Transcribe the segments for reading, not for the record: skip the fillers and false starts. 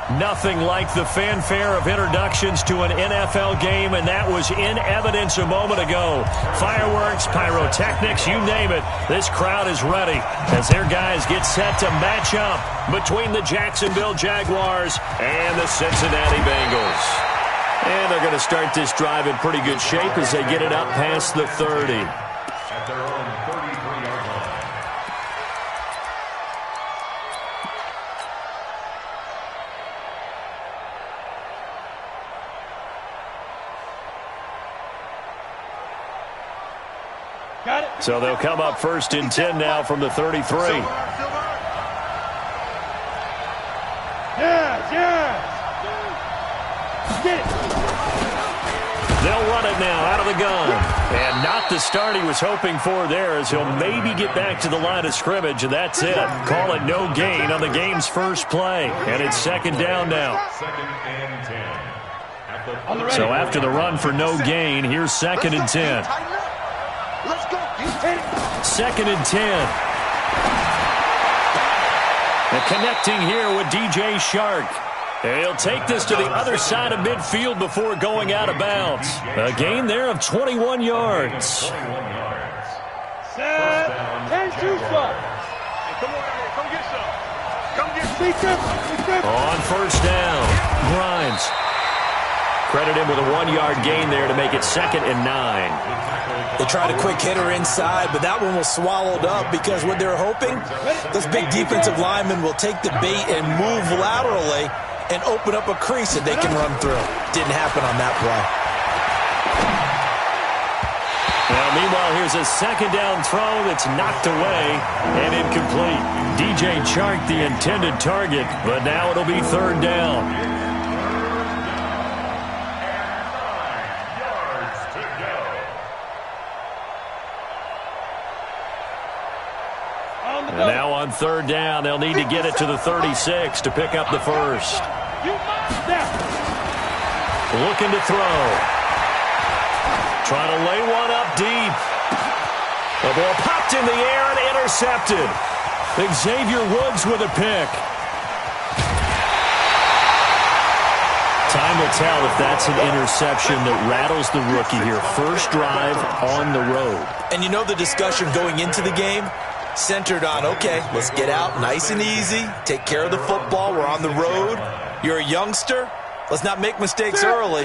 Nothing like the fanfare of introductions to an NFL game, and that was in evidence a moment ago. Fireworks, pyrotechnics, you name it. This crowd is ready as their guys get set to match up between the Jacksonville Jaguars and the Cincinnati Bengals. And they're going to start this drive in pretty good shape as they get it up past the 30. At their own 33-yard line. Got it. So they'll come up 1st and 10 now from the 33. Get it. They'll run it now out of the gun. And not the start he was hoping for there, as he'll maybe get back to the line of scrimmage, and that's it. Call it no gain on the game's first play. And it's 2nd down now. 2nd and 10. So after the run for no gain, here's 2nd and 10. Let's go. 2nd and 10. And connecting here with DJ Shark. He'll take this to the other side of midfield before going out of bounds. A gain there of 21 yards. 21 yards. Set. And shoot shot. Come on, come get some. Come get some. On 1st down, Grimes. Credit him with a 1-yard gain there to make it 2nd and 9. They tried a quick hitter inside, but that one was swallowed up because what they're hoping, those big defensive linemen will take the bait and move laterally and open up a crease that they can run through. Didn't happen on that play. Well, meanwhile, here's a 2nd down throw that's knocked away and incomplete. DJ Chark, the intended target, but now it'll be 3rd down. And now on 3rd down, they'll need to get it to the 36 to pick up the first. Looking to throw. Trying to lay one up deep. The ball popped in the air and intercepted. Xavier Woods with a pick. Time will tell if that's an interception that rattles the rookie here. First drive on the road. And you know the discussion going into the game? Centered on, okay, let's get out nice and easy, take care of the football, we're on the road, you're a youngster, let's not make mistakes early.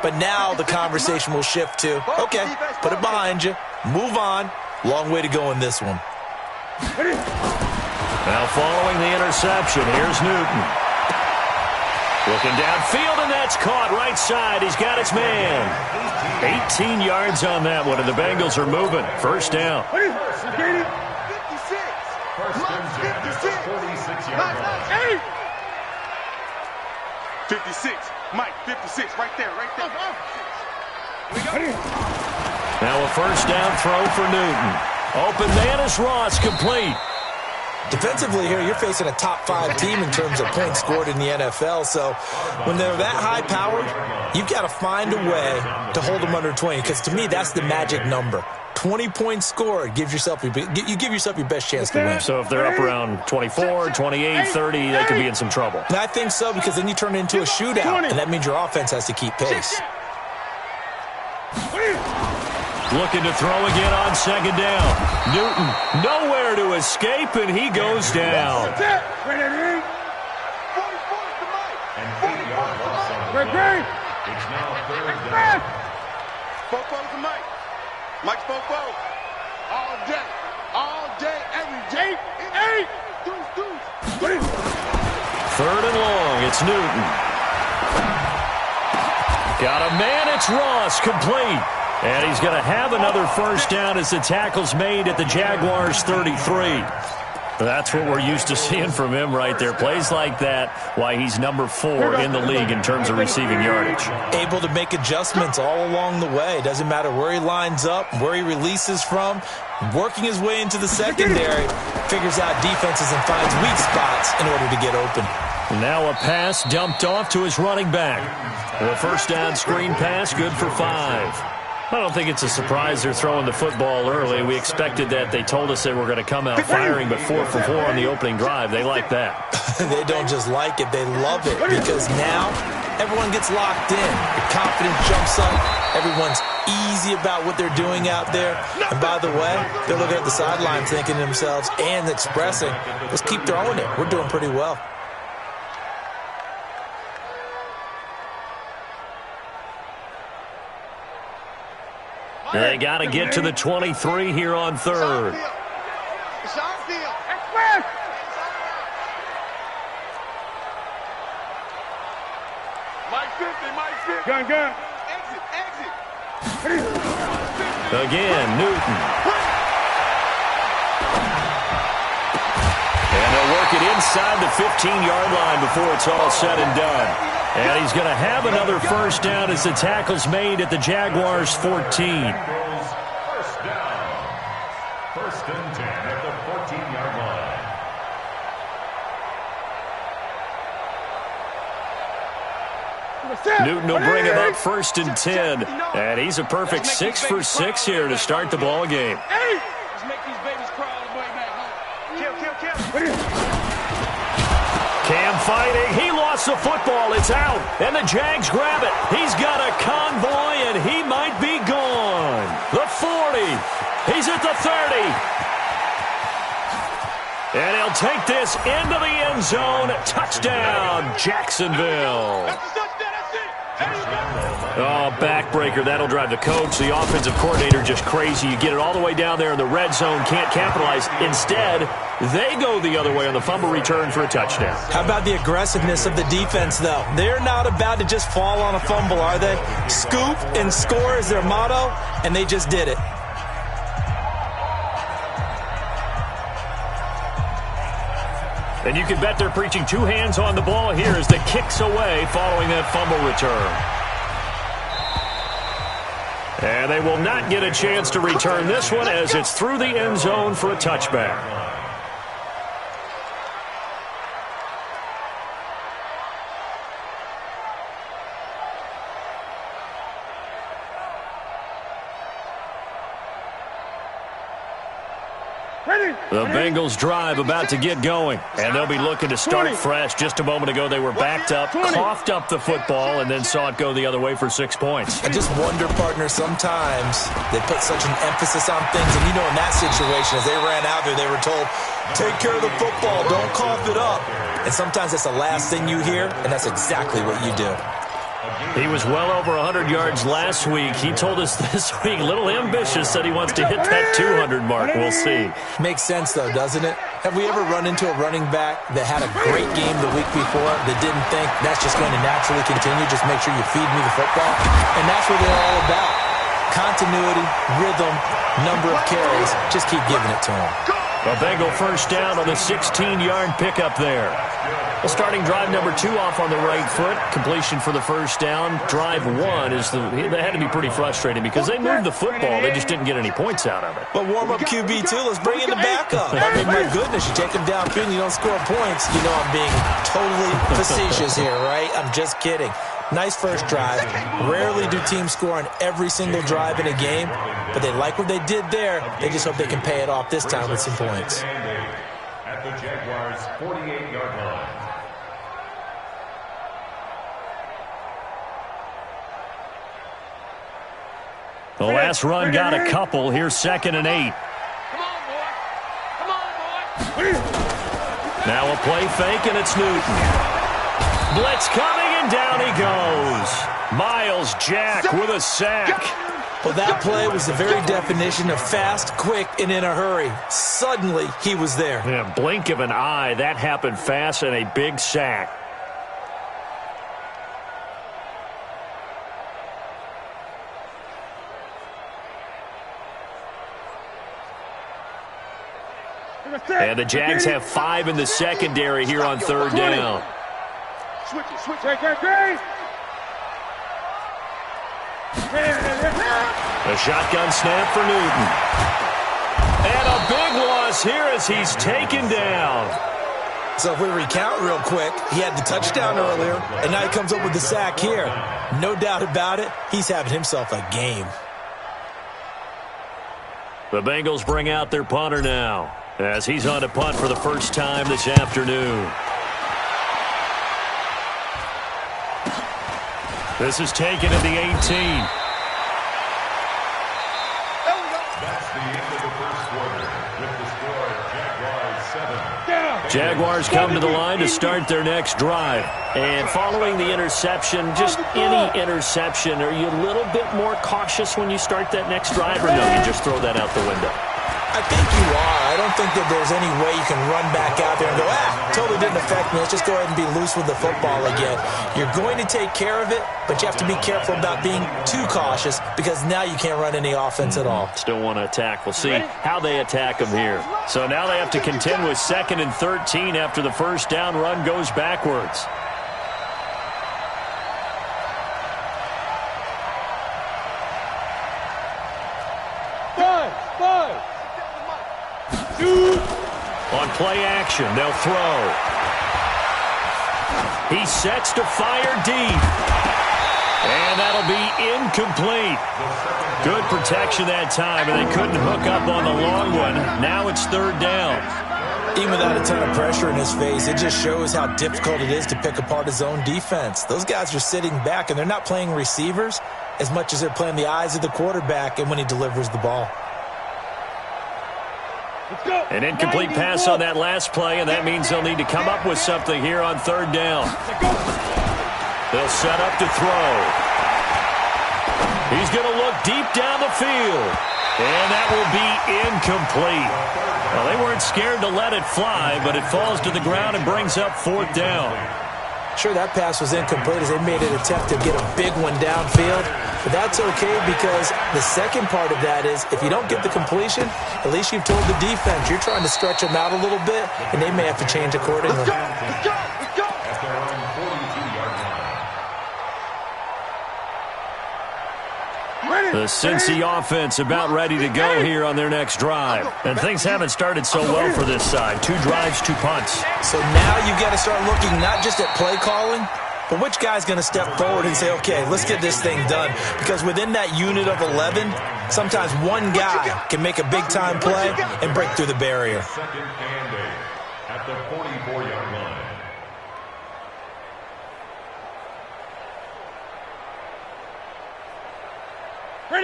But now the conversation will shift to, okay, put it behind you, move on, long way to go in this one. Now following the interception, here's Newton. Looking downfield, and that's caught right side. He's got his man. 18 yards on that one, and the Bengals are moving. 1st down. 56. Mike, 56. Right there, right there. Now a 1st down throw for Newton. Open man is Ross, complete. Defensively here, you're facing a top 5 team in terms of points scored in the NFL. So when they're that high-powered, you've got to find a way to hold them under 20. Because to me, that's the magic number. 20 points scored, you give yourself your best chance to win. So if they're up around 24, 28, 30, they could be in some trouble. And I think so, because then you turn it into a shootout, and that means your offense has to keep pace. Looking to throw again on 2nd down. Newton nowhere to escape, and he goes down. And 8 yards loss on the play. It's now 3rd down. Four to Mike. Mike's 4-4. All day, every day. 8. Deuce. 3rd and long, it's Newton. Got a man, it's Ross, complete. And he's going to have another 1st down as the tackle's made at the Jaguars' 33. That's what we're used to seeing from him right there. Plays like that, why he's number 4 in the league in terms of receiving yardage. Able to make adjustments all along the way. Doesn't matter where he lines up, where he releases from. Working his way into the secondary, figures out defenses and finds weak spots in order to get open. Now a pass dumped off to his running back. A 1st down screen pass, good for 5. I don't think it's a surprise they're throwing the football early. We expected that. They told us they were going to come out firing, but 4 for 4 on the opening drive. They like that. They don't just like it, they love it, because now everyone gets locked in. The confidence jumps up. Everyone's easy about what they're doing out there. And by the way, they're looking at the sideline thinking to themselves and expressing, let's keep throwing it. We're doing pretty well. They got to get to the 23 here on third. It's our field. Mike 50, Mike 50. Gun. Exit. Again, Newton. And they'll work it inside the 15-yard line before it's all said and done. And he's going to have another first down as the tackle's made at the Jaguars' 14. First down. First and 10 at the 14-yard line. Newton will bring him up first and 10. And he's a perfect 6 for 6 here to start the ball game. Let's make these babies cry all the way back home. Kill. Cam fighting. He lost the football. It's out. And the Jags grab it. He's got a convoy, and he might be gone. The 40. He's at the 30. And he'll take this into the end zone. Touchdown, Jacksonville. Oh, backbreaker. That'll drive the coach, the offensive coordinator, just crazy. You get it all the way down there in the red zone, can't capitalize. Instead, they go the other way on the fumble return for a touchdown. How about the aggressiveness of the defense, though? They're not about to just fall on a fumble, are they? Scoop and score is their motto, and they just did it. And you can bet they're preaching 2 hands on the ball here as the kick's away following that fumble return. And they will not get a chance to return this one as it's through the end zone for a touchback. The Bengals drive about to get going, and they'll be looking to start fresh. Just a moment ago, they were backed up, coughed up the football, and then saw it go the other way for 6 points. I just wonder, partner, sometimes they put such an emphasis on things, and you know in that situation, as they ran out there, they were told, take care of the football, don't cough it up. And sometimes that's the last thing you hear, and that's exactly what you do. He was well over 100 yards last week. He told us this week, a little ambitious, said he wants to hit that 200 mark. We'll see. Makes sense, though, doesn't it? Have we ever run into a running back that had a great game the week before that didn't think that's just going to naturally continue? Just make sure you feed me the football. And that's what they're all about. Continuity, rhythm, number of carries. Just keep giving it to them. A Bengal first down on the 16-yard pickup there. Well, starting drive number 2 off on the right foot. Completion for the first down. Drive 1 is that had to be pretty frustrating because they moved the football. They just didn't get any points out of it. But warm-up QB, too. Let's bring in the backup. I mean, my goodness, you take him downfield and you don't score points. You know I'm being totally facetious here, right? I'm just kidding. Nice first drive. Rarely do teams score on every single drive in a game, but they like what they did there. They just hope they can pay it off this time with some points. At the Jaguars' 48-yard line. The last run got a couple. Here's 2nd and 8. Come on, boy. Come on, boy. Now a play fake, and it's Newton. Blitz coming, and down he goes. Myles Jack with a sack. Well, that play was the very definition of fast, quick, and in a hurry. Suddenly, he was there. Yeah, blink of an eye. That happened fast, and a big sack. And the Jags have 5 in the secondary here on 3rd down. Switch it. Great. A shotgun snap for Newton. And a big loss here as he's taken down. So if we recount real quick, he had the touchdown earlier, and now he comes up with the sack here. No doubt about it, he's having himself a game. The Bengals bring out their punter now as he's on to punt for the first time this afternoon. This is taken at the 18. That's the end of the first quarter with the score Jaguars 7. Jaguars come to the line to start their next drive. And following the interception, just any interception, are you a little bit more cautious when you start that next drive, or no, you just throw that out the window? I think you are. I don't think that there's any way you can run back out there and go, totally didn't affect me. Let's just go ahead and be loose with the football again. You're going to take care of it, but you have to be careful about being too cautious because now you can't run any offense at all. Still want to attack. We'll see how they attack them here. So now they have to contend with 2nd and 13 after the first down run goes backwards. On play action, they'll throw. He sets to fire deep. And that'll be incomplete. Good protection that time, and they couldn't hook up on the long one. Now it's 3rd down. Even without a ton of pressure in his face, it just shows how difficult it is to pick apart his own defense. Those guys are sitting back, and they're not playing receivers as much as they're playing the eyes of the quarterback and when he delivers the ball. An incomplete pass on that last play, and that means they'll need to come up with something here on 3rd down. They'll set up to throw. He's going to look deep down the field, and that will be incomplete. Well, they weren't scared to let it fly, but it falls to the ground and brings up 4th down. Sure, that pass was incomplete as they made an attempt to get a big one downfield. But that's okay because the second part of that is if you don't get the completion, at least you've told the defense you're trying to stretch them out a little bit, and they may have to change accordingly. At their own 42-yard line. The Cincy offense about ready to go here on their next drive. And things haven't started so well for this side. 2 drives, 2 punts. So now you've got to start looking not just at play calling, but which guy's going to step forward and say, okay, let's get this thing done. Because within that unit of 11, sometimes one guy can make a big-time play and break through the barrier. 2nd and 8 at the 44-yard line.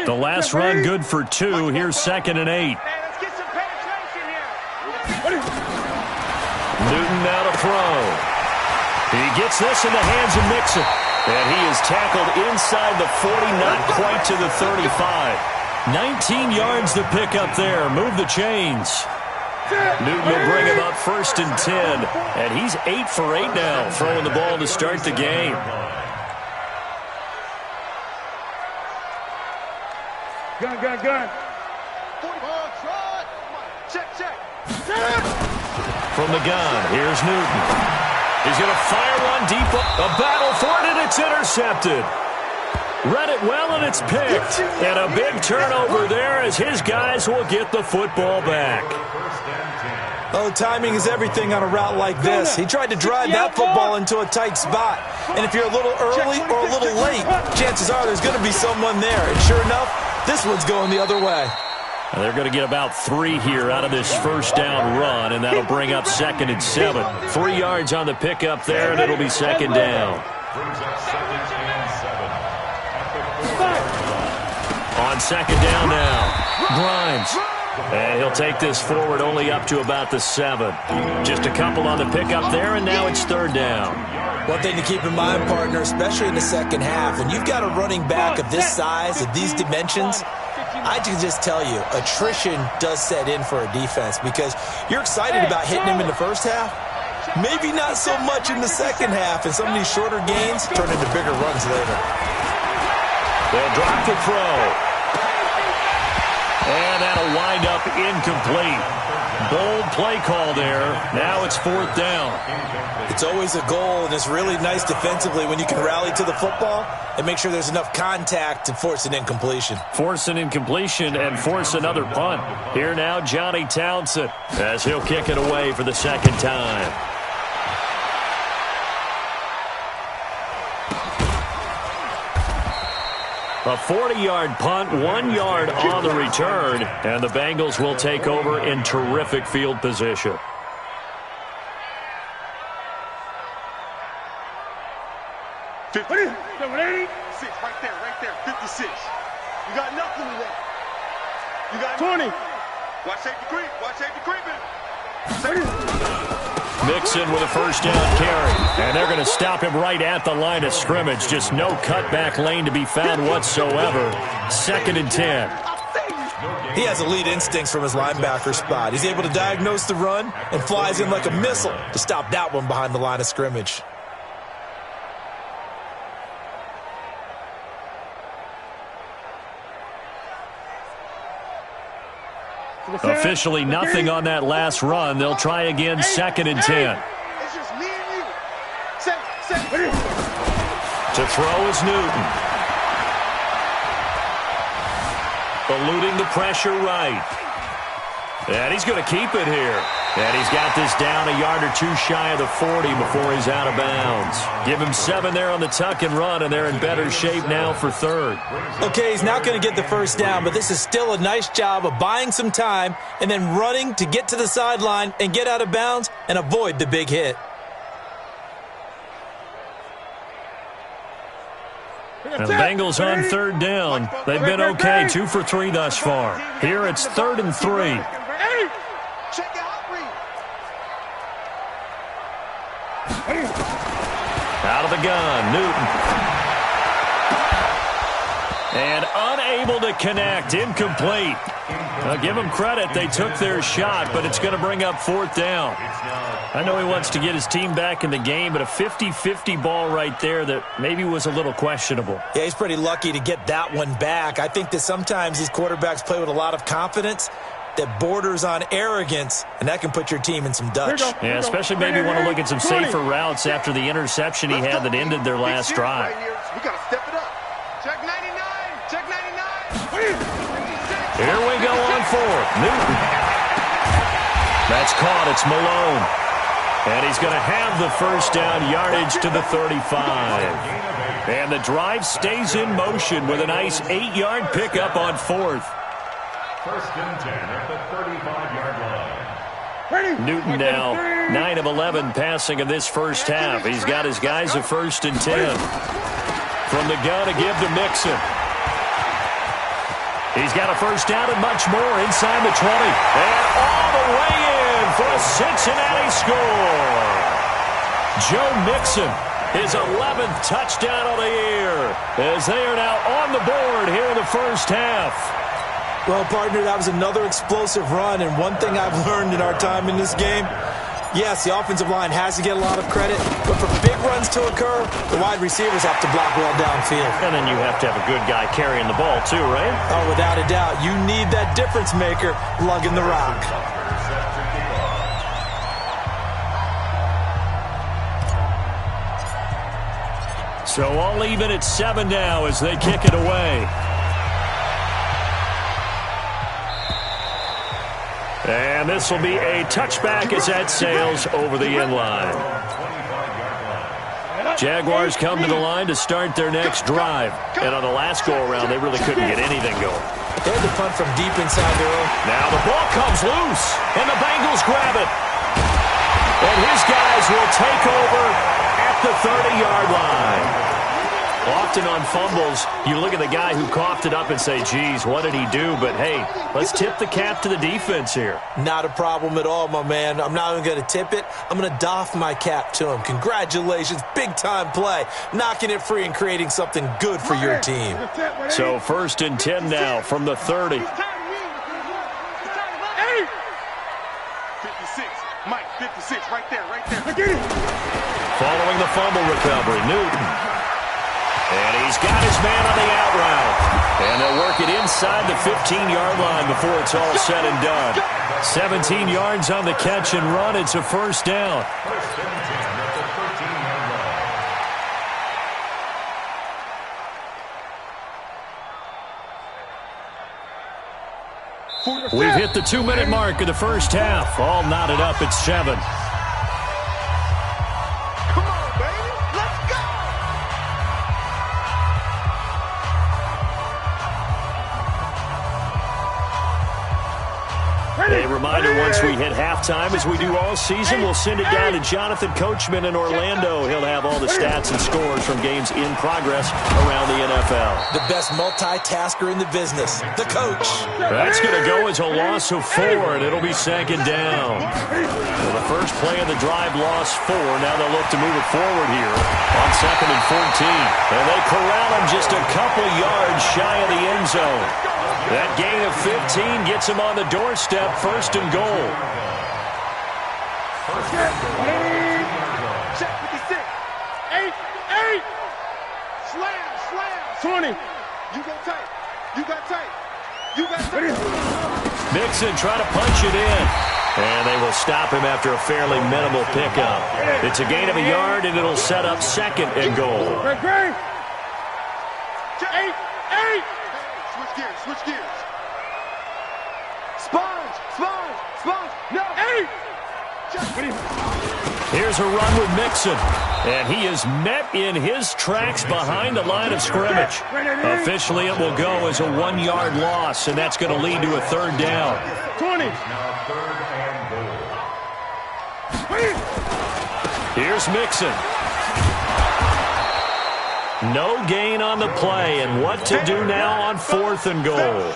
The last run good for 2. Here's 2nd and 8. Let's get some penetration here. Newton now to throw. He gets this in the hands of Mixon. And he is tackled inside the 40, not quite to the 35. 19 yards to pick up there. Move the chains. Newton will bring him up 1st and 10. And he's 8 for 8 now, throwing the ball to start the game. Gun. Check. From the gun, here's Newton. He's going to fire one deep. A battle for it, and it's intercepted. Read it well, and it's picked. And a big turnover there as his guys will get the football back. Oh, timing is everything on a route like this. He tried to drive that football into a tight spot. And if you're a little early or a little late, chances are there's going to be someone there. And sure enough, this one's going the other way. And they're going to get about 3 here out of this first down run, and that'll bring up 2nd and 7. 3 yards on the pickup there, and it'll be 2nd down. Brings up 2nd and 7. On 2nd down now, Grimes. And he'll take this forward only up to about the 7. Just a couple on the pickup there, and now it's 3rd down. One thing to keep in mind, partner, especially in the second half, when you've got a running back of this size, of these dimensions, I can just tell you, attrition does set in for a defense because you're excited about hitting him in the first half. Maybe not so much in the second half, and some of these shorter gains turn into bigger runs later. They'll drop the throw. And that'll wind up incomplete. Bold play call there. Now it's 4th down. It's always a goal, and it's really nice defensively when you can rally to the football and make sure there's enough contact to force an incompletion. Force an incompletion and force another punt. Here now, Johnny Townsend, as he'll kick it away for the 2nd time. A 40-yard punt, 1 yard on the return, and the Bengals will take over in terrific field position. Six, right there, 56. You got nothing to that. You got 20. Watch safety creeping. Mixon with a first down carry, and they're going to stop him right at the line of scrimmage. Just no cutback lane to be found whatsoever. 2nd and 10. He has elite instincts from his linebacker spot. He's able to diagnose the run and flies in like a missile to stop that one behind the line of scrimmage. Officially nothing on that last run. They'll try again, 2nd and 10. It's just me and you. Say. To throw is Newton. Eluding the pressure right. And he's going to keep it here. And he's got this down a yard or two shy of the 40 before he's out of bounds. Give him 7 there on the tuck and run, and they're in better shape now for 3rd. Okay, he's not going to get the first down, but this is still a nice job of buying some time and then running to get to the sideline and get out of bounds and avoid the big hit. And the Bengals on 3rd down. They've been okay, 2 for 3 thus far. Here it's 3rd and 3. Check out read. Out of the gun, Newton. And unable to connect, incomplete. I'll give them credit, they took their shot, but it's going to bring up 4th down. I know he wants to get his team back in the game, but a 50-50 ball right there that maybe was a little questionable. Yeah, he's pretty lucky to get that one back. I think that sometimes these quarterbacks play with a lot of confidence that borders on arrogance, and that can put your team in some Dutch. Yeah, especially maybe want to look at some safer routes after the interception he had that ended their last drive. We got to step it up. Check 99. Check 99. Here we go on 4th. Newton. That's caught. It's Malone. And he's going to have the first down, yardage to the 35. And the drive stays in motion with a nice 8-yard pickup on 4th. 1st and 10 at the 35-yard line. Newton now 9 of 11 passing in this first half. He's got his guys a 1st and 10. From the gun to give to Mixon. He's got a first down and much more inside the 20. And all the way in for a Cincinnati score. Joe Mixon, his 11th touchdown of the year, as they are now on the board here in the first half. Well, partner, that was another explosive run, and one thing I've learned in our time in this game, yes, the offensive line has to get a lot of credit, but for big runs to occur, the wide receivers have to block well downfield. And then you have to have a good guy carrying the ball too, right? Oh, without a doubt. You need that difference maker lugging the rock. So all even at 7 now as they kick it away. And this will be a touchback as that sails over the end line. Jaguars come to the line to start their next drive. And on the last go-around, they really couldn't get anything going. They had to punt from deep inside their own. Now the ball comes loose, and the Bengals grab it. And his guys will take over at the 30-yard line. Often on fumbles, you look at the guy who coughed it up and say, geez, what did he do? But, hey, let's tip the cap to the defense here. Not a problem at all, my man. I'm not even going to tip it. I'm going to doff my cap to him. Congratulations. Big-time play. Knocking it free and creating something good for your team. So 1st and 10 now from the 30. 56. Mike, 56. Right there. Following the fumble recovery, Newton. And he's got his man on the out route. And they'll work it inside the 15-yard line before it's all said and done. 17 yards on the catch and run. It's a first down. 1st and 10 at the 13-yard line. We've hit the 2-minute mark of the first half. All knotted up at 7. once we hit halftime, as we do all season, we'll send it down to Jonathan Coachman in Orlando. He'll have all the stats and scores from games in progress around the NFL. The best multitasker in the business, the coach. That's going to go as a loss of 4, and it'll be second down. So the first play of the drive lost 4. Now they'll look to move it forward here on 2nd and 14. And they corral him just a couple yards shy of the end zone. That gain of 15 gets him on the doorstep, 1st and goal. Check 56. 8. Slam. 20. You go tight. You got tight. Mixon trying to punch it in. And they will stop him after a fairly minimal pickup. It's a gain of a yard, and it'll set up 2nd and goal. 8. Switch gears. Sponge. No. 8. Here's a run with Mixon. And he is met in his tracks behind the line of scrimmage. Officially, it will go as a 1-yard loss, and that's going to lead to a 3rd down. 20. Now 3rd and goal. Here's Mixon. No gain on the play, and what to do now on 4th and goal.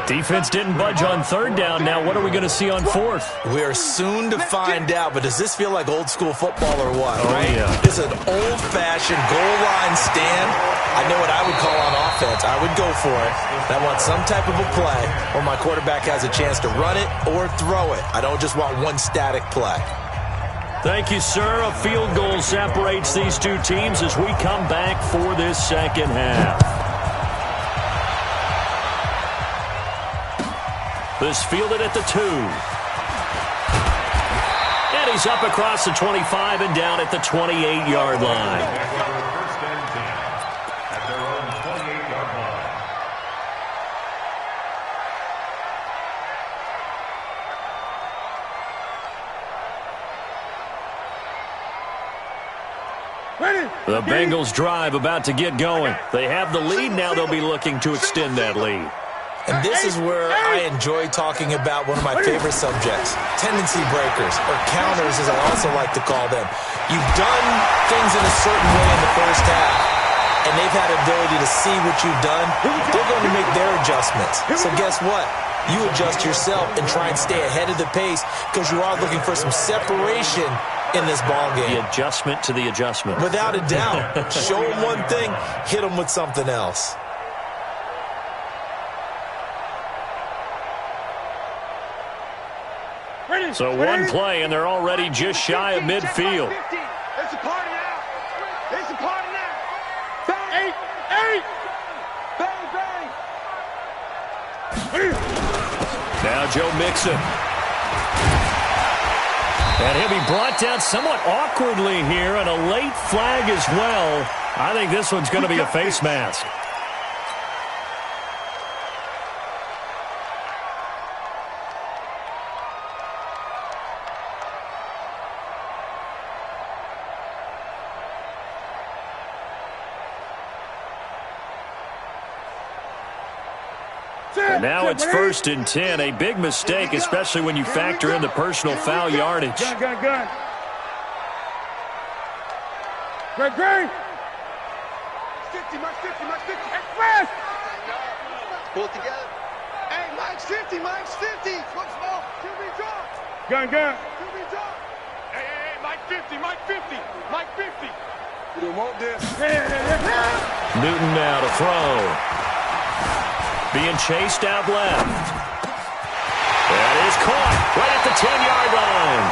Defense didn't budge on 3rd down. Now what are we going to see on 4th? We are soon to find out, but does this feel like old school football or what? Oh, right? yeah. It's an old-fashioned goal line stand. I know what I would call on offense. I would go for it. I want some type of a play where my quarterback has a chance to run it or throw it. I don't just want one static play. Thank you, sir. A field goal separates these two teams as we come back for this second half. This fielded at the 2. And he's up across the 25 and down at the 28-yard line. First and 10 at their own 28-yard line. The Bengals drive about to get going. They have the lead. Now they'll be looking to extend that lead. And this is where I enjoy talking about one of my favorite subjects, tendency breakers, or counters as I also like to call them. You've done things in a certain way in the first half, and they've had the ability to see what you've done. They're going to make their adjustments. So guess what? You adjust yourself and try and stay ahead of the pace because you are looking for some separation in this ball game. The adjustment to the adjustment. Without a doubt. Show them one thing, hit them with something else. So one play, and they're already just shy of midfield. It's a party now. It's a party now. Bang. 8. Bang. Now Joe Mixon. And he'll be brought down somewhat awkwardly here, and a late flag as well. I think this one's going to be a face mask. And now it's 1st and 10. A big mistake, especially when you factor in the personal foul yardage. Gun. Greg. 50, Mike 50. Hey, fast! Pull it together. Hey, Mike's 50. Look small. QB drop. Gun. QB drop. Hey, Mike 50. You don't want this. Newton now to throw. Being chased out left. That is caught right at the 10-yard line.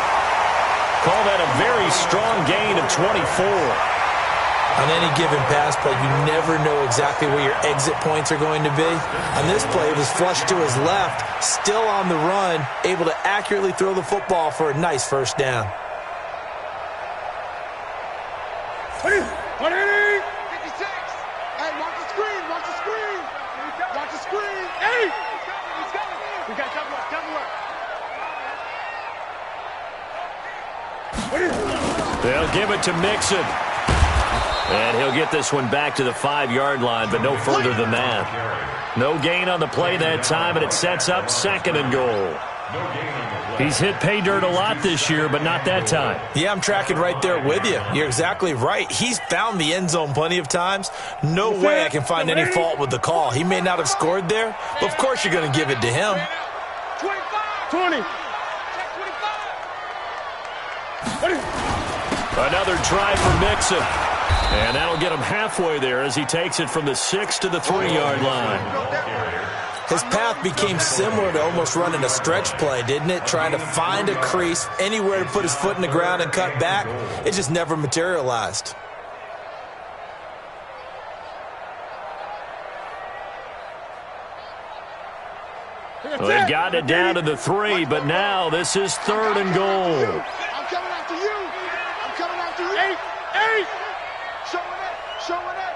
Call that a very strong gain of 24. On any given pass play, you never know exactly where your exit points are going to be. On this play, it was flushed to his left, still on the run, able to accurately throw the football for a nice 1st down. 56. Hey, watch the screen. Watch the screen. Hey! He's coming. We got double up. They'll give it to Mixon. And he'll get this one back to the 5-yard line, but no further than that. No gain on the play that time, and it sets up 2nd and goal. He's hit pay dirt a lot this year, but not that time. Yeah, I'm tracking right there with you. You're exactly right. He's found the end zone plenty of times. No way I can find any fault with the call. He may not have scored there, but of course you're going to give it to him. 20. Another try for Mixon. And that'll get him halfway there as he takes it from the 6 to the 3-yard line. His path became similar to almost running a stretch play, didn't it? Trying to find a crease, anywhere to put his foot in the ground and cut back. It just never materialized. Well, they've gotten it down to the 3, but now this is 3rd and goal. I'm coming after you. I'm coming after you. 8. Showing it.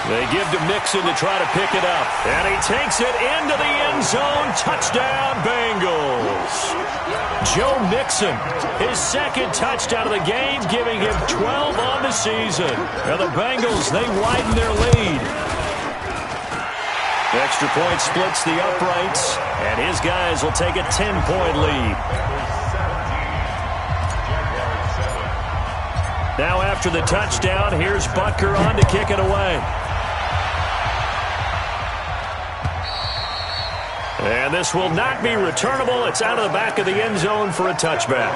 They give to Mixon to try to pick it up. And he takes it into the end zone. Touchdown, Bengals. Joe Mixon, his 2nd touchdown of the game, giving him 12 on the season. Now the Bengals, they widen their lead. Extra point splits the uprights, and his guys will take a 10-point lead. Now after the touchdown, here's Butker on to kick it away. And this will not be returnable. It's out of the back of the end zone for a touchback.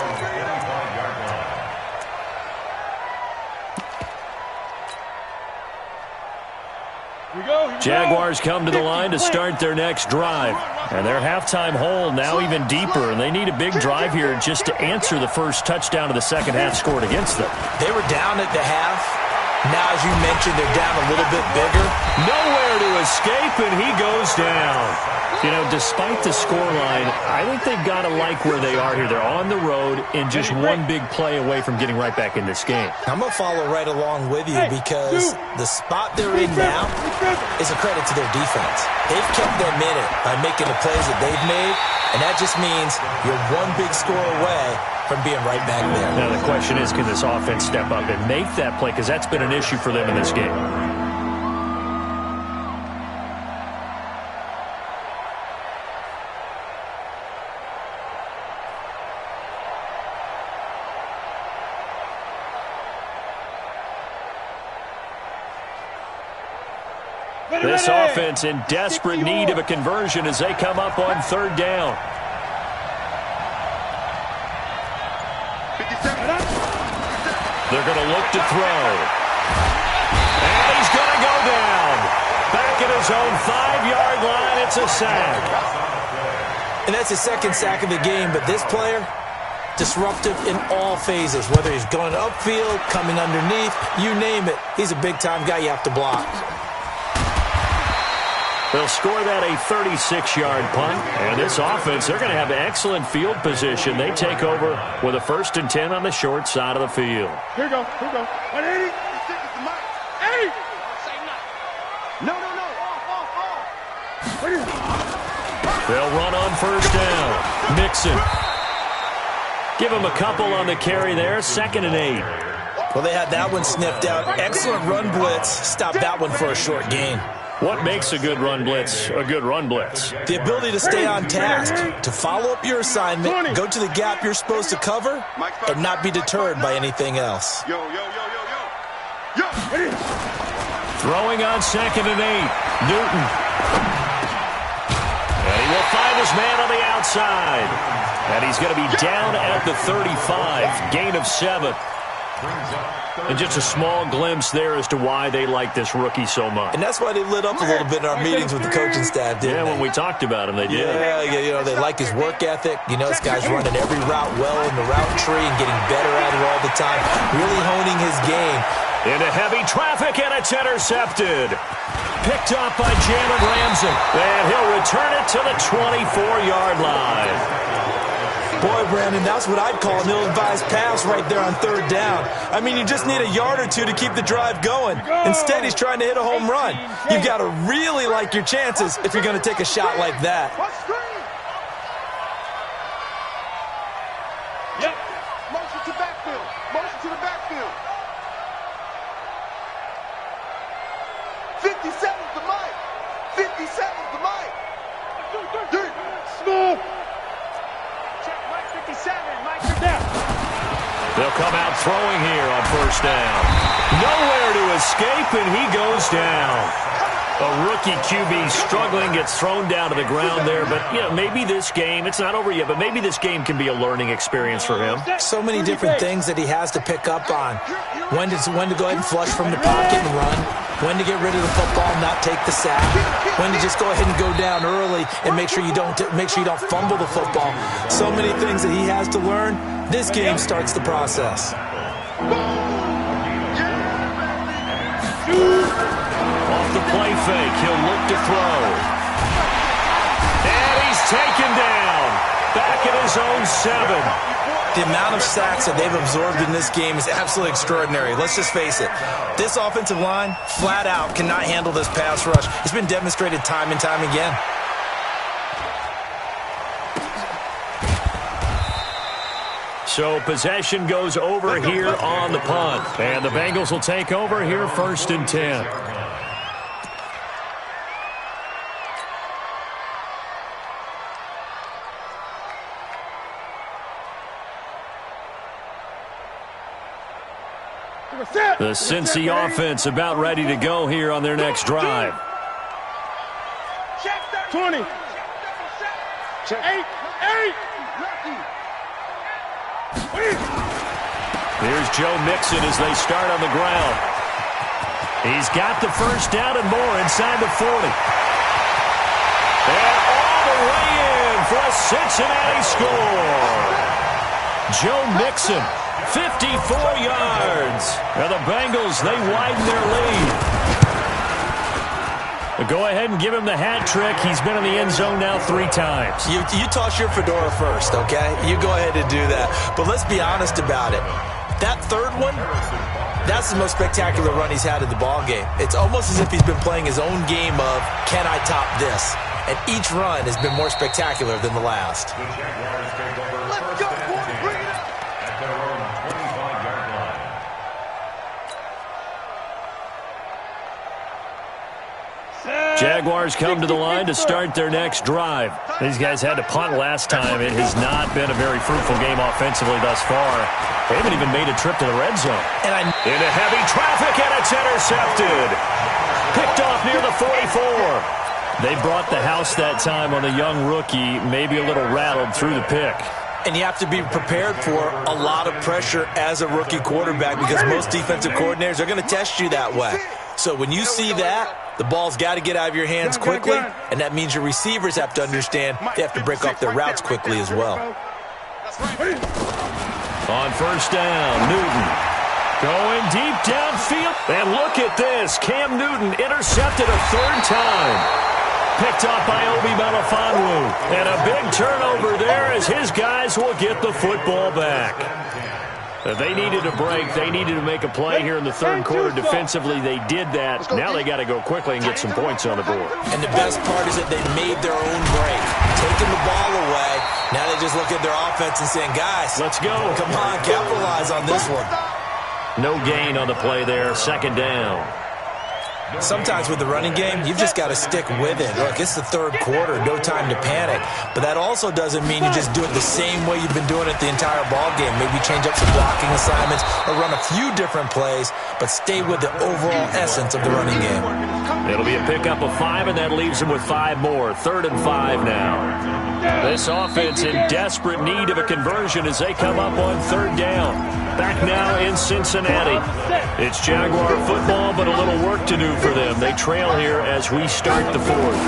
Jaguars come to the line to start their next drive. And their halftime hole now even deeper, and they need a big drive here just to answer the first touchdown of the second half scored against them. They were down at the half. Now, as you mentioned, they're down a little bit bigger. Nowhere to escape, and he goes down. You know, despite the scoreline, I think they've got to like where they are here. They're on the road and just one big play away from getting right back in this game. I'm going to follow right along with you because the spot they're in now is a credit to their defense. They've kept them in it by making the plays that they've made, and that just means you're one big score away from being right back there. Now, the question is, can this offense step up and make that play? Because that's been an issue for them in this game. This offense in desperate need of a conversion as they come up on 3rd down. They're going to look to throw. And he's going to go down. Back at his own 5-yard line, it's a sack. And that's his 2nd sack of the game, but this player, disruptive in all phases, whether he's going upfield, coming underneath, you name it. He's a big-time guy you have to block. They'll score that a 36-yard punt. And this offense, they're going to have excellent field position. They take over with a 1st and 10 on the short side of the field. Here we go. 180. 80. No. Off. They'll run on 1st down. Mixon. Give him a couple on the carry there. 2nd and 8. Well, they had that one sniffed out. Excellent run blitz. Stop that one for a short gain. What makes a good run blitz a good run blitz? The ability to stay on task, to follow up your assignment, go to the gap you're supposed to cover, and not be deterred by anything else. Yo. Throwing on 2nd and 8. Newton. And he will find his man on the outside. And he's going to be down at the 35. Gain of 7. And just a small glimpse there as to why they like this rookie so much. And that's why they lit up a little bit in our meetings with the coaching staff, didn't they? When we talked about him, they did. Yeah, you know, they like his work ethic. You know, this guy's running every route well in the route tree and getting better at it all the time, really honing his game. Into heavy traffic, and it's intercepted. Picked up by Jalen Ramsey. And he'll return it to the 24-yard line. Boy, Brandon, that's what I'd call an ill-advised pass right there on 3rd down. I mean, you just need a yard or two to keep the drive going. Instead, he's trying to hit a home run. You've got to really like your chances if you're going to take a shot like that. Yep. Motion to the backfield. They'll come out throwing here on first down. Nowhere to escape, and he goes down. A rookie QB struggling, gets thrown down to the ground there. But, you know, maybe this game, it's not over yet, but maybe this game can be a learning experience for him. So many different things that he has to pick up on. When to go ahead and flush from the pocket and run. When to get rid of the football and not take the sack. When to just go ahead and go down early and make sure you don't fumble the football. So many things that he has to learn. This game starts the process. Off the play fake, he'll look to throw. And he's taken down. Back at his own 7. The amount of sacks that they've absorbed in this game is absolutely extraordinary. Let's just face it. This offensive line, flat out, cannot handle this pass rush. It's been demonstrated time and time again. So possession goes over here on the punt. And the Bengals will take over here 1st and 10. The Cincy offense about ready to go here on their next drive. 20. 8. Here's Joe Mixon as they start on the ground. He's got the first down and more inside the 40. And all the way in for a Cincinnati score. Joe Mixon, 54 yards. And the Bengals, they widen their lead. Go ahead and give him the hat trick. He's been in the end zone now 3 times. You toss your fedora first, okay? You go ahead and do that. But let's be honest about it. That third one, that's the most spectacular run he's had in the ballgame. It's almost as if he's been playing his own game of, can I top this? And each run has been more spectacular than the last. Let's go, boy. Bring it up. At their own 25-yard line. Jaguars come to the line to start their next drive. These guys had to punt last time. It has not been a very fruitful game offensively thus far. They haven't even made a trip to the red zone. Into heavy traffic, and it's intercepted. Picked off near the 44. They brought the house that time on the young rookie, maybe a little rattled through the pick. And you have to be prepared for a lot of pressure as a rookie quarterback because most defensive coordinators are going to test you that way. So when you see that, the ball's got to get out of your hands quickly, and that means your receivers have to understand they have to break off their routes quickly as well. On first down, Newton going deep downfield. And look at this. Cam Newton intercepted a 3rd time. Picked up by Obi Melifonwu. And a big turnover there as his guys will get the football back. They needed a break. They needed to make a play here in the 3rd quarter defensively. They did that. Now they got to go quickly and get some points on the board. And the best part is that they made their own break. Taking the ball away. Now they just look at their offense and saying, guys, let's go. Come on, capitalize on this one. No gain on the play there. 2nd down. Sometimes with the running game, you've just got to stick with it. Look, it's the 3rd quarter, no time to panic. But that also doesn't mean you just do it the same way you've been doing it the entire ball game. Maybe change up some blocking assignments or run a few different plays, but stay with the overall essence of the running game. It'll be a pickup of 5, and that leaves them with 5 more. 3rd and 5 now. This offense in desperate need of a conversion as they come up on 3rd down. Back now in Cincinnati. It's Jaguar football, but a little work to do for them. They trail here as we start the 4th.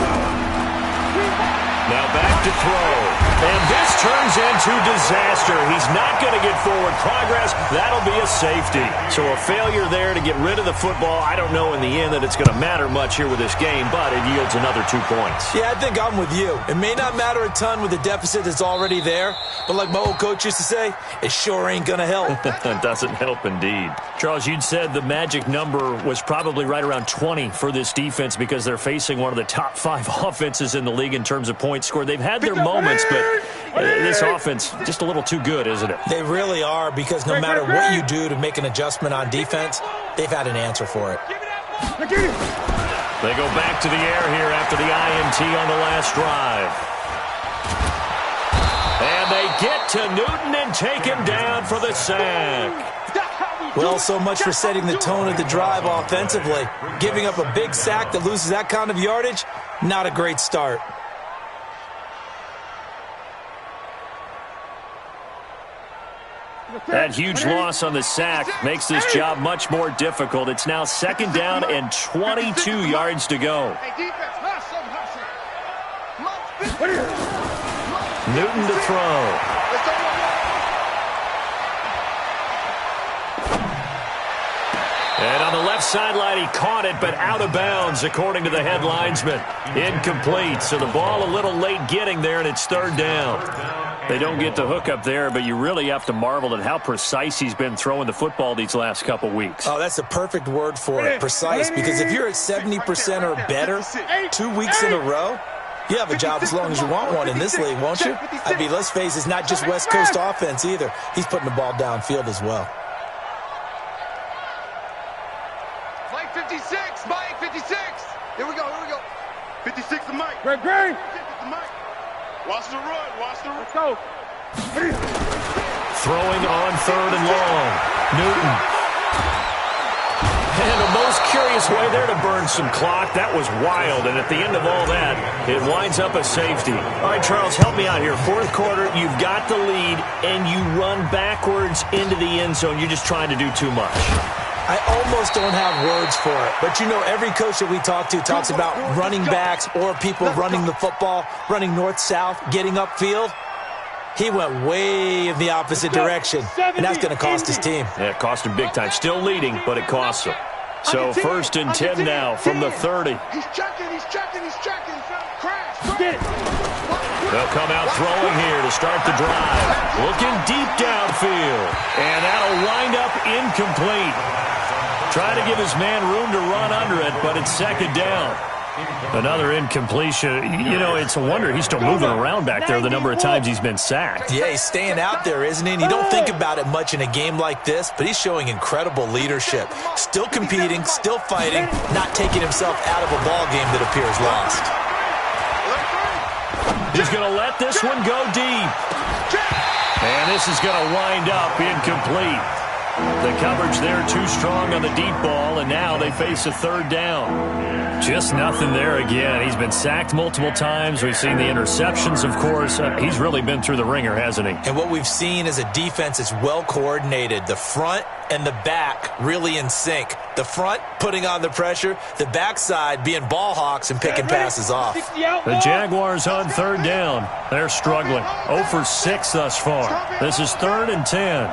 Now back to throw. And this turns into disaster. He's not going to get forward progress. That'll be a safety. So a failure there to get rid of the football. I don't know in the end that it's going to matter much here with this game, but it yields another 2 points. Yeah, I think I'm with you. It may not matter a ton with the deficit that's already there, but like my old coach used to say, it sure ain't going to help. That doesn't help indeed. Charles, you'd said the magic number was probably right around 20 for this defense because they're facing one of the top 5 offenses in the league in terms of points scored. They've had their moments, but this offense just a little too good, isn't it? They really are, because no matter what you do to make an adjustment on defense, they've had an answer for it. They go back to the air here after the INT on the last drive. And they get to Newton and take him down for the sack. Well, so much for setting the tone of the drive offensively. Giving up a big sack that loses that kind of yardage, not a great start. That huge loss on the sack makes this job much more difficult. It's now 2nd down and 22 yards to go. Newton to throw. And on the left sideline, he caught it, but out of bounds, according to the head linesman. Incomplete, so the ball a little late getting there, and it's 3rd down. They don't get the hook up there, but you really have to marvel at how precise he's been throwing the football these last couple weeks. Oh, that's the perfect word for it, precise, because if you're at 70% or better 2 weeks in a row, you have a job as long as you want one in this league, won't you? I mean, let's face it, it's not just West Coast offense either. He's putting the ball downfield as well. Mike 56, Mike 56. Here we go. 56 to Mike. Great. 56 to Mike. Watch the run. Let's go. Throwing on 3rd and long. Newton. And the most curious way there to burn some clock. That was wild. And at the end of all that, it winds up a safety. All right, Charles, help me out here. 4th quarter, you've got the lead, and you run backwards into the end zone. You're just trying to do too much. I almost don't have words for it. But, you know, every coach that we talk to talks about running backs or people running the football, running north-south, getting upfield. He went way in the opposite direction, and that's going to cost his team. Yeah, it cost him big time. Still leading, but it costs him. So 1st and 10 now from the 30. He's checking. Crash. They'll come out throwing here to start the drive. Looking deep downfield. And that'll wind up incomplete. Trying to give his man room to run under it, but it's 2nd down. Another incompletion. You know, it's a wonder he's still moving around back there the number of times he's been sacked. Yeah, he's staying out there, isn't he? And you don't think about it much in a game like this, but he's showing incredible leadership. Still competing, still fighting, not taking himself out of a ball game that appears lost. He's going to let this one go deep. And this is going to wind up incomplete. The coverage there too strong on the deep ball, and now they face a 3rd down. Just nothing there again. He's been sacked multiple times. We've seen the interceptions, of course. He's really been through the ringer, hasn't he? And what we've seen is a defense that's well coordinated. The front and the back really in sync. The front putting on the pressure, the backside being ball hawks and picking passes off. The Jaguars on 3rd down. They're struggling. 0 for 6 thus far. This is 3rd and 10.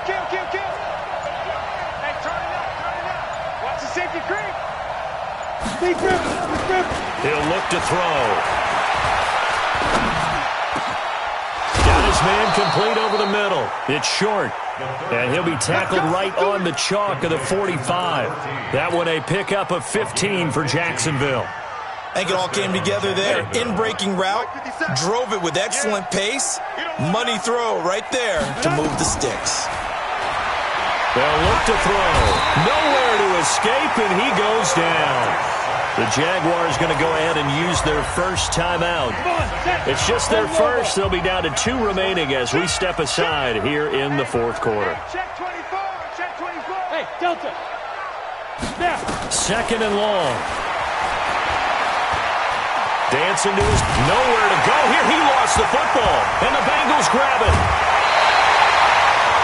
Kill. Hey, turn it up. Watch the safety creep. He'll look to throw. Got his man complete over the middle. It's short. And he'll be tackled right on the chalk of the 45. That one a pickup of 15 for Jacksonville. I think it all came together there. In-breaking route, drove it with excellent pace. Money throw right there to move the sticks. They'll look to throw. Nowhere to escape, and he goes down. The Jaguars going to go ahead and use their first timeout. It's just their first. They'll be down to 2 remaining as we step aside here in the 4th quarter. Check 24. Hey, Delta. Now. 2nd and long. Dancing to his nowhere to go. Here he lost the football, and the Bengals grab it.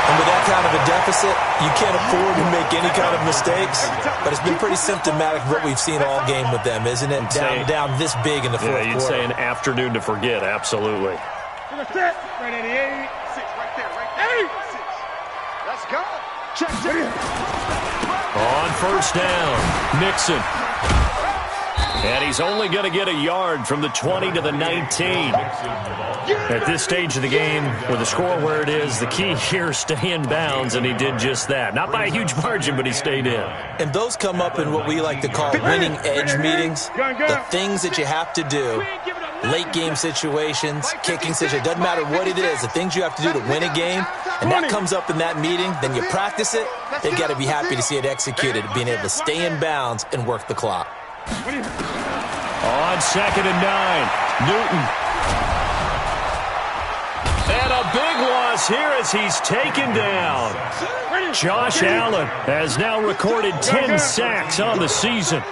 And with that kind of a deficit, you can't afford to make any kind of mistakes. But it's been pretty symptomatic of what we've seen all game with them, isn't it? Down this big in the 4th quarter. You'd say an afternoon to forget, absolutely. Right at the 8. 6 right there. 8. 6. Let's go. Check. On 1st down, Mixon. And he's only going to get a yard from the 20 to the 19. At this stage of the game, with the score where it is, the key here is stay in bounds, and he did just that. Not by a huge margin, but he stayed in. And those come up in what we like to call winning edge meetings. The things that you have to do, late game situations, kicking situations, doesn't matter what it is, the things you have to do to win a game, and that comes up in that meeting, then you practice it, they've got to be happy to see it executed, being able to stay in bounds and work the clock. On 2nd and 9, Newton. And a big loss here as he's taken down. Josh Allen has now recorded 10 sacks on the season.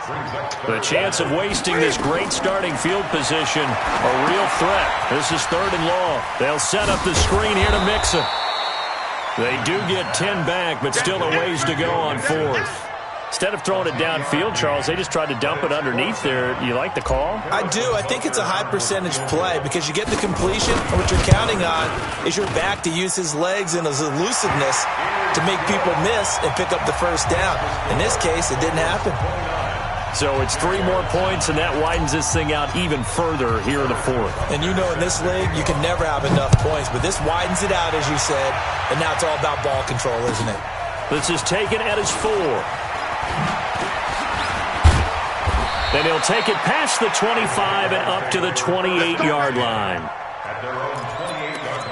The chance of wasting this great starting field position, a real threat. This is 3rd and long. They'll set up the screen here to Mixon. They do get 10 back, but still a ways to go on 4th. Instead of throwing it downfield, Charles, they just tried to dump it underneath there. You like the call? I do. I think it's a high-percentage play because you get the completion, and what you're counting on is your back to use his legs and his elusiveness to make people miss and pick up the first down. In this case, it didn't happen. So it's 3 more points, and that widens this thing out even further here in the 4th. And you know in this league, you can never have enough points, but this widens it out, as you said, and now it's all about ball control, isn't it? This is taken at his 4. Then he'll take it past the 25 and up to the 28-yard line. At their own 28-yard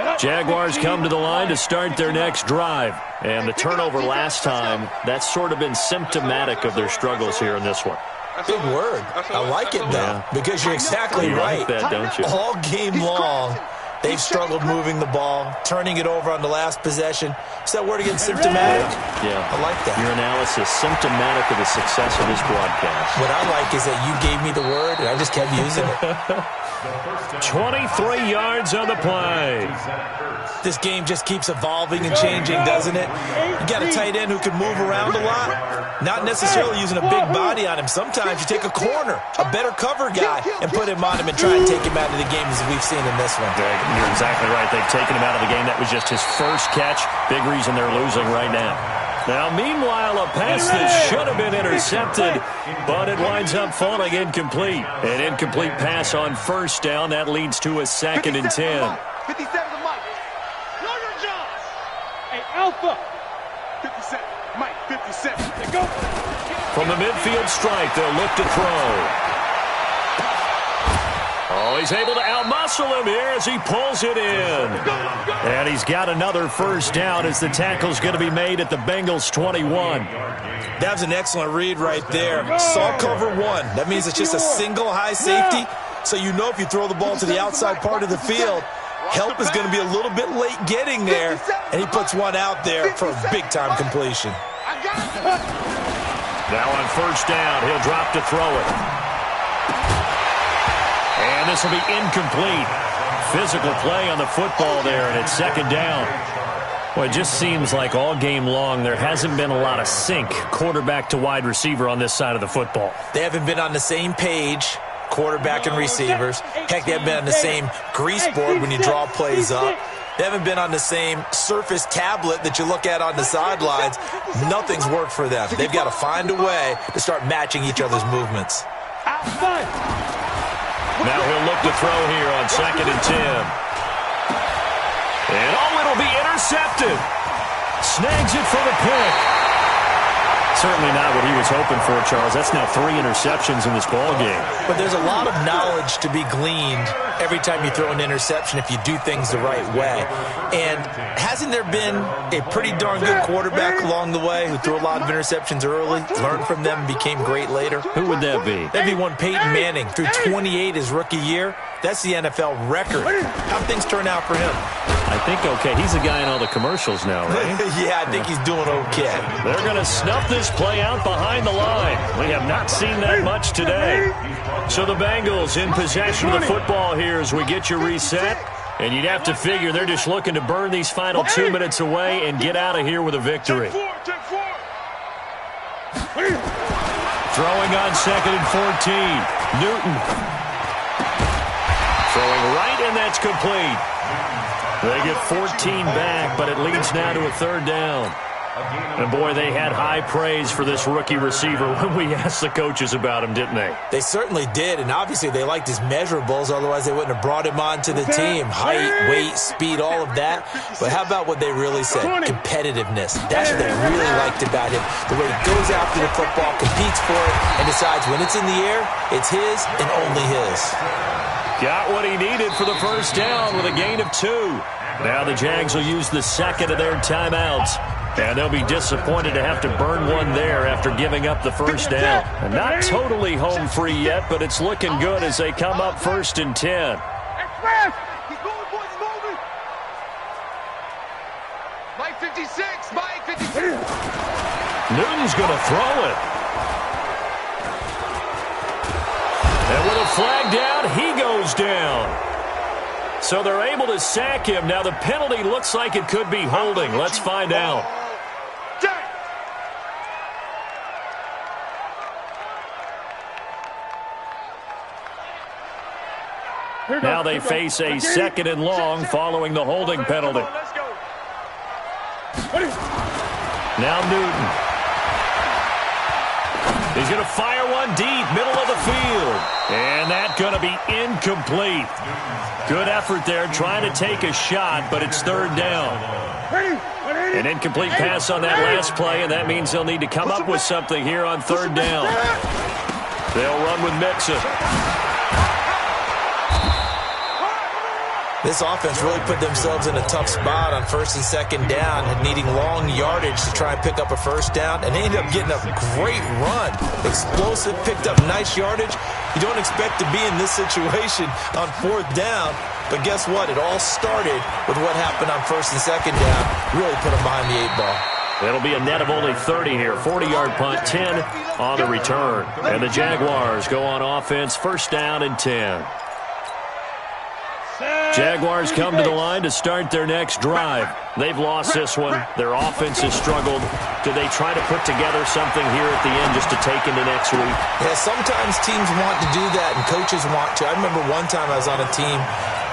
line. Jaguars come to the line to start their next drive. And the turnover last time, that's sort of been symptomatic of their struggles here in this one. Big word. I like it, though, because you're exactly right. You like that, don't you? All game long, they've struggled moving the ball, turning it over on the last possession. Is that word again, symptomatic? Yeah. I like that. Your analysis, symptomatic of the success of this broadcast. What I like is that you gave me the word, and I just kept using it. 23 yards on the play. This game just keeps evolving and changing, doesn't it? You got a tight end who can move around a lot, not necessarily using a big body on him. Sometimes you take a corner, a better cover guy, and put him on him and try and take him out of the game as we've seen in this one. You're exactly right. They've taken him out of the game. That was just his first catch. Big reason they're losing right now. Now, meanwhile, a pass that should have been intercepted, but it winds up falling incomplete. An incomplete pass on first down. That leads to a 2nd and 10. 57 to Mike. Know your job. Hey, Alpha. 57. Mike, 57. They go. From the midfield strike, they'll look to throw. Oh, he's able to outmuscle him here as he pulls it in. And he's got another first down as the tackle's going to be made at the Bengals' 21. That was an excellent read right there. Saw cover 1. That means it's just a single high safety. So you know if you throw the ball to the outside part of the field, help is going to be a little bit late getting there. And he puts one out there for a big-time completion. Now on first down, he'll drop to throw it. And this will be incomplete. Physical play on the football there, and it's 2nd down. Well, it just seems like all game long there hasn't been a lot of sync quarterback to wide receiver on this side of the football. They haven't been on the same page, quarterback and receivers. Heck, they haven't been on the same grease board when you draw plays up. They haven't been on the same Surface tablet that you look at on the sidelines. Nothing's worked for them. They've got to find a way to start matching each other's movements. Now he'll look to throw here on 2nd and 10. And it'll be intercepted. Snags it for the pick. Certainly not what he was hoping for, Charles. That's now 3 interceptions in this ball game. But there's a lot of knowledge to be gleaned every time you throw an interception if you do things the right way. And hasn't there been a pretty darn good quarterback along the way who threw a lot of interceptions early, learned from them, and became great later? Who would that be? That'd be one Peyton Manning. Threw 28 his rookie year. That's the NFL record. How'd things turn out for him? I think okay. He's the guy in all the commercials now, right? Yeah, I think he's doing okay. They're going to snuff this play out behind the line. We have not seen that much today. So the Bengals in possession of the football here as we get you reset. And you'd have to figure they're just looking to burn these final 2 minutes away and get out of here with a victory. Throwing on 2nd and 14. Newton. Throwing right, and that's complete. They get 14 back, but it leads now to a 3rd down. And, boy, they had high praise for this rookie receiver when we asked the coaches about him, didn't they? They certainly did, and obviously they liked his measurables. Otherwise, they wouldn't have brought him onto the team. Height, weight, speed, all of that. But how about what they really said? Competitiveness. That's what they really liked about him. The way he goes after the football, competes for it, and decides when it's in the air, it's his and only his. Got what he needed for the first down with a gain of 2. Now the Jags will use the 2nd of their timeouts. And they'll be disappointed to have to burn one there after giving up the first down. And not totally home free yet, but it's looking good as they come up 1st and 10. fast! Keep going, boys, moving! Mike 56, Mike 56! Newton's going to throw it. And with a flag down, he goes down. So they're able to sack him. Now the penalty looks like it could be holding. Let's find out. Now they face a second and long following the holding penalty. Now Newton. He's going to fire one deep, middle of the field. And that's going to be incomplete. Good effort there, trying to take a shot, but it's third down. An incomplete pass on that last play, and that means they'll need to come up with something here on third down. They'll run with Mixon. This offense really put themselves in a tough spot on first and second down, needing long yardage to try and pick up a first down, and they ended up getting a great run. Explosive, picked up nice yardage. You don't expect to be in this situation on fourth down, but guess what? It all started with what happened on first and second down. Really put them behind the 8 ball. It'll be a net of only 30 here. 40-yard punt, 10 on the return. And the Jaguars go on offense, first down and 10. Jaguars come to the line to start their next drive. They've lost this one. Their offense has struggled. Do they try to put together something here at the end just to take into next week? Yeah, sometimes teams want to do that and coaches want to. I remember one time I was on a team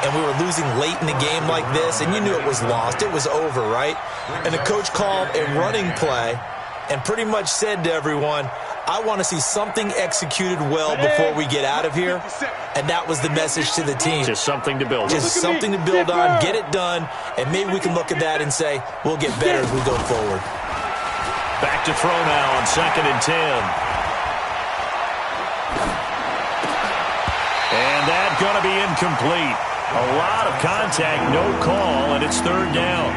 and we were losing late in the game like this, and you knew it was lost. It was over, right? And the coach called a running play and pretty much said to everyone, I want to see something executed well before we get out of here. And that was the message to the team. Just something to build on. Just something to build on, get it done, and maybe we can look at that and say, we'll get better as we go forward. Back to throw now on second and 10. And that's going to be incomplete. A lot of contact, no call, and it's third down.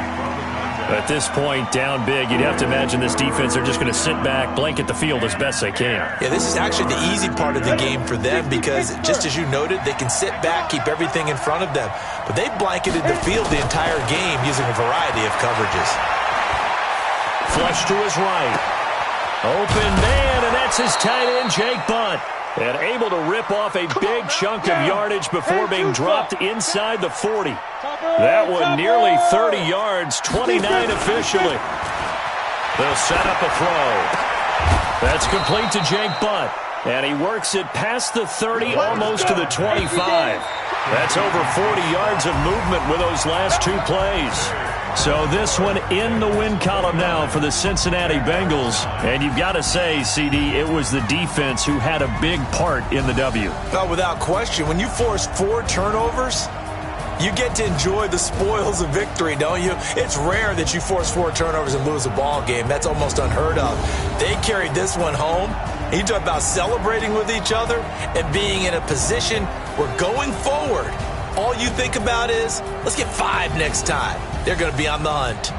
At this point, down big, you'd have to imagine this defense are just going to sit back, blanket the field as best they can. Yeah, this is actually the easy part of the game for them because, just as you noted, they can sit back, keep everything in front of them. But they blanketed the field the entire game using a variety of coverages. Flush to his right. Open man, and that's his tight end, Jake Butt. And able to rip off a big chunk of yardage before being dropped inside the 40. That one nearly 30 yards, 29 officially. They'll set up a throw. That's complete to Jake Butt. And he works it past the 30, almost to the 25. That's over 40 yards of movement with those last two plays. So this one in the win column now for the Cincinnati Bengals. And you've got to say, CD, it was the defense who had a big part in the W. No, without question. When you force 4 turnovers, you get to enjoy the spoils of victory, don't you? It's rare that you force 4 turnovers and lose a ball game. That's almost unheard of. They carried this one home. You talk about celebrating with each other and being in a position where going forward, all you think about is, let's get 5 next time. They're going to be on the hunt.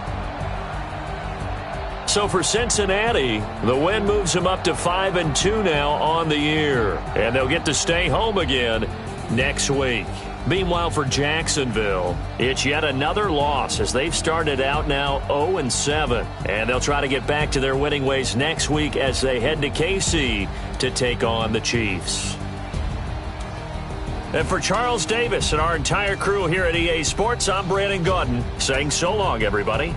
So for Cincinnati, the win moves them up to 5-2 now on the year. And they'll get to stay home again next week. Meanwhile, for Jacksonville, it's yet another loss as they've started out now 0-7. And they'll try to get back to their winning ways next week as they head to KC to take on the Chiefs. And for Charles Davis and our entire crew here at EA Sports, I'm Brandon Gaudin saying so long, everybody.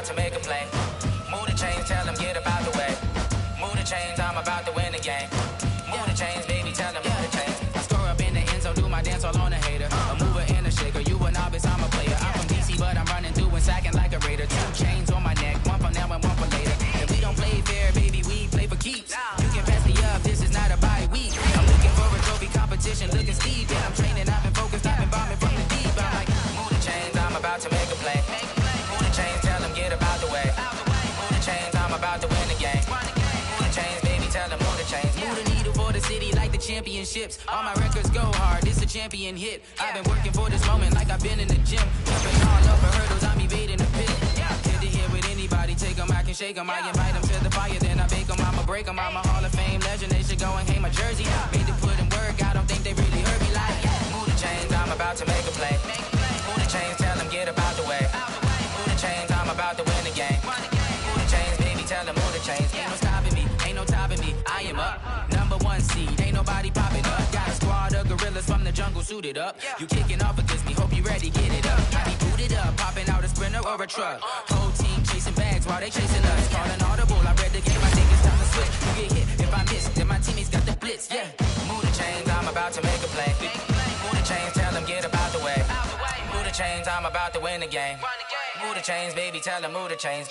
about to make a play. Move the chains, tell them get about the way. Move the chains, I'm about to win the game. Move the chains, baby, tell them move the chains. I score up in the end zone, do my dance all on a hater. A mover and a shaker, you a novice, I'm a player. I'm from DC, but I'm running through and sacking like a Raider. 2 chains on my neck, one for now and one for later. If we don't play fair, baby, we play for keeps. You can pass me up, this is not a bye week. I'm looking for a trophy competition, looking steep. Yeah, I'm training, I've been focused, I've been bombing from the deep. I'm like, move the chains, I'm about to make a play. Move the chains, tell them get about the way. Move the chains, I'm about to win the game. Move the chains, baby, tell them move the chains. Move the needle for the city like the championships. All my records go hard, this a champion hit. I've been working for this moment like I've been in the gym. Jumping all over hurdles, I'm evading the pit. Head to head with anybody, take them, I can shake them. I invite them to the fire, then I bake them, I'ma break them. I'm a Hall of Fame legend, they should go and hang my jersey. Made to put in work, I don't think they really heard me like. Move the chains, I'm about to make a play. Move the chains, tell them get about the way. Move the chains, I'm about to win the game. Move the chains, baby, tell them move the chains. Ain't no stopping me, ain't no topping me. I am up, #1 seed, ain't nobody popping up. Got a squad of gorillas from the jungle suited up. You kicking off against me, hope you ready, get it up. I be booted up, popping out a sprinter or a truck. Whole team chasing bags while they chasing us. Calling audible, I read the game, I think it's time to switch. You get hit if I miss, then my teammates got the blitz, yeah. Move the chains, I'm about to make a play. Move the chains, tell them get about the way. Move the chains, I'm about to win the game. Move the chains, baby, tell them move the chains.